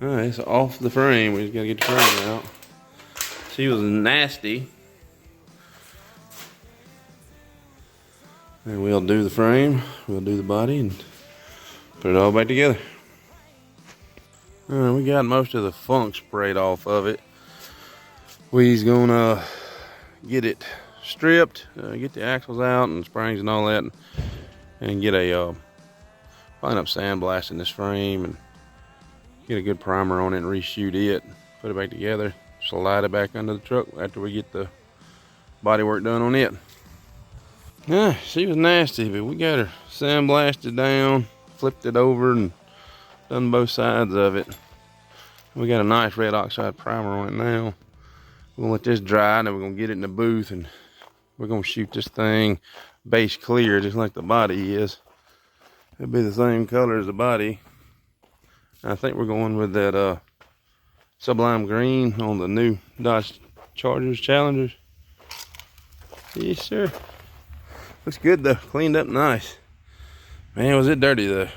Alright, it's off the frame. We just gotta get the frame out. She was nasty. And we'll do the frame, we'll do the body, and put it all back together. Alright, we got most of the funk sprayed off of it. We's gonna get it stripped, get the axles out and springs and all that, and get a line up sandblasting this frame and get a good primer on it and reshoot it, put it back together, slide it back under the truck after we get the body work done on it. Yeah, she was nasty, but we got her sandblasted down, flipped it over, and done both sides of it. We got a nice red oxide primer on it now. We're gonna let this dry, and then we're gonna get it in the booth, and we're gonna shoot this thing base clear, just like the body is. It'll be the same color as the body. I think we're going with that sublime green on the new Dodge Chargers, Challengers. Yes, sir. Looks good though, cleaned up nice. Man, was it dirty though.